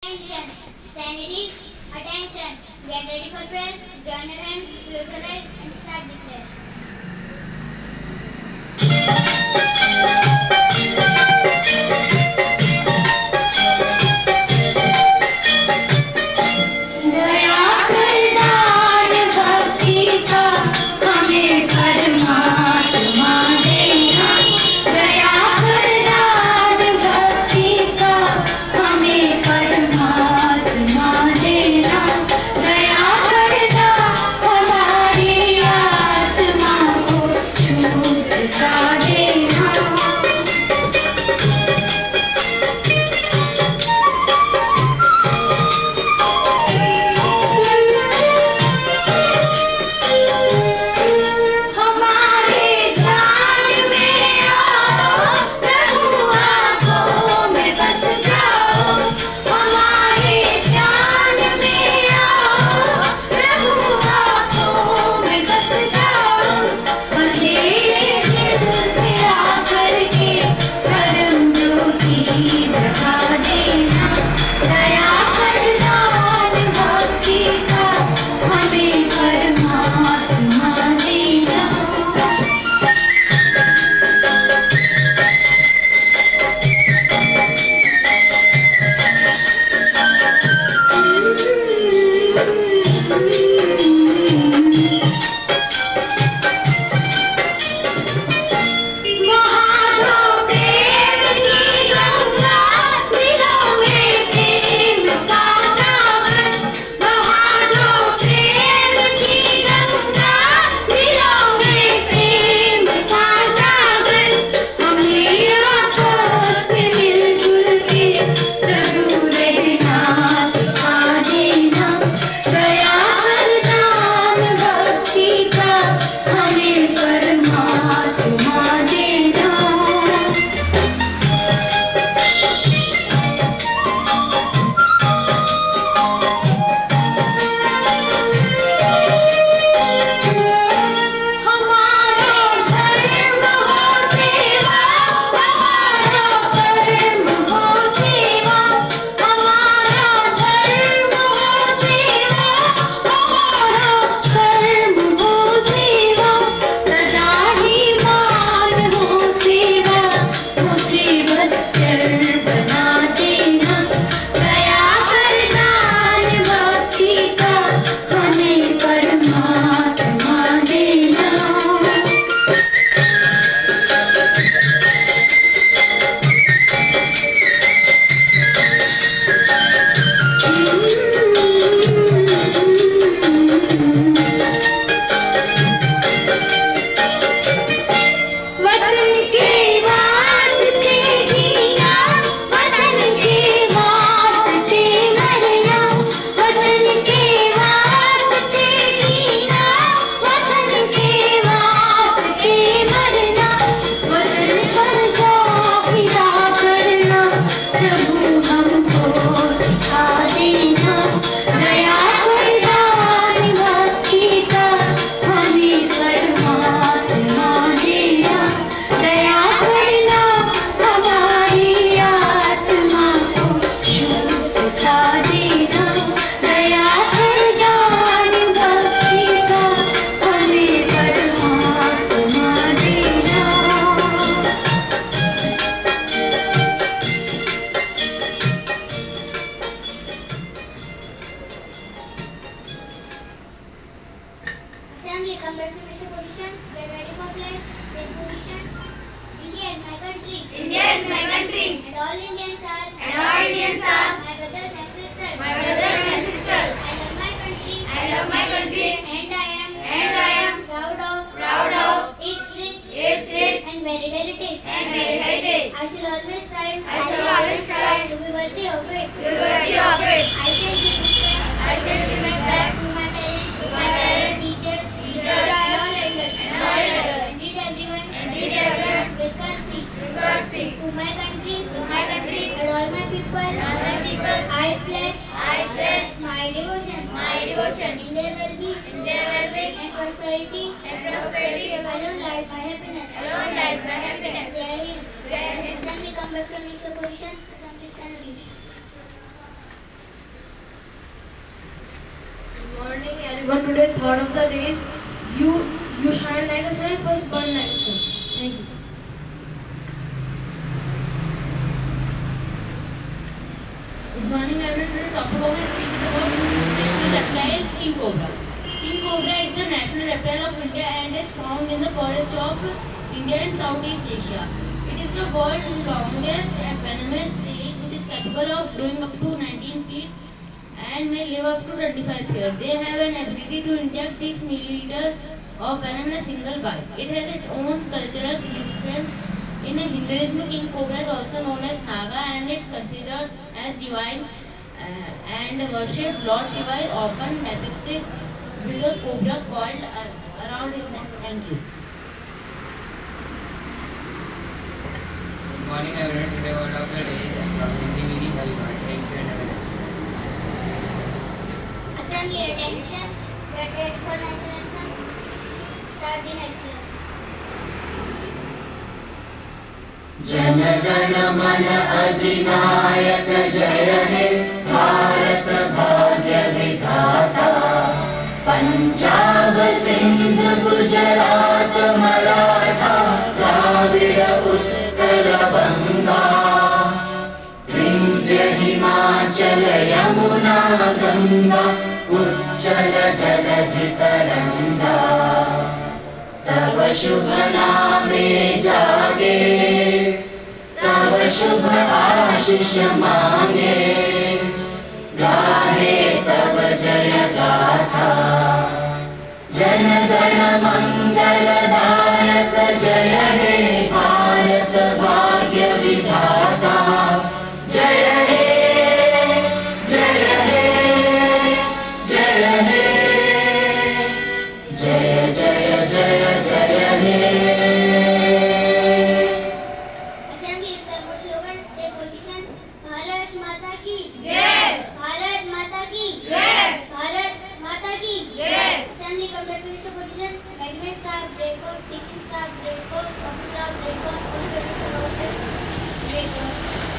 Attention, stand at ease. Attention, get ready for prayer. Join your hands, close your eyes, and start the prayer. Assembly, come back to your position. Get ready for play. Take position. India is my country. India is my country. And all Indians are. And all Indians are. My brothers and sisters. My brothers and sisters. I love my country. I love my country. And I am. And I am Proud of. proud of Its rich. its rich And varied heritage. and varied heritage. I shall always strive. I shall always strive to be worthy of it. to be worthy of it. I shall give respect. I shall give respect to my parents. to my parents, Teachers. teachers, And all elders. and all elders. And treat everyone. And treat everyone with courtesy. with courtesy. To my country. To my country. And all my people. And all my people. I pledge. I pledge my devotion. my devotion In their well-being. in their well-being And prosperity. and prosperity. Alone lies my happiness. Alone lies my happiness. Jai Hind. Jai Hind. Assembly, come back from each position. Assembly, stand please. morning, everyone. Today, thought of the day is you shine like a sun, first burn like a sun. Thank you. Good morning, everyone. Today topic of my speech is about national reptile king cobra. King cobra is the national reptile of India and is found in the forest of India and Southeast Asia. It is the world's longest and venomous snake, which is capable of growing up to 19 feet and may live up to 25 years. They have an ability to inject 6 milliliters of venom in a single bite. It has its own cultural significance. In Hinduism, king cobra is also known as Naga and it's considered as divine and worshipped. Lord Shiva is often depicted with a cobra coiled around his neck. Thank you. Good morning, everyone. Today, word of the day is approximately helmet. Thank you and have a nice day. Assembly attention. Get ready for national anthem. Start the national anthem. जनगण मन अधिनायक जय हे भारत भाग्य विधाता पंजाब सिंध गुजरात मराठा द्राविड़ उत्कल बंगा विंध्य हिमाचल यमुना गंगा उच्चल जलधि तरंगा तव शुभ नामे जागे तव शुभ आशीष मांगे गाहे तव जय गाथा जन गण मंगल दायक जय हे भारत भाग्य विधाता जय हे जय हे जय हे जय जय जय जय हे Assembly support slogan. Take position. Bharat माता की Jai. भारत माता की Jai. भारत माता की Jai. Assembly come to finish the position. Admin staff break up, teaching staff break up, office staff break up, all students are out there. Break up.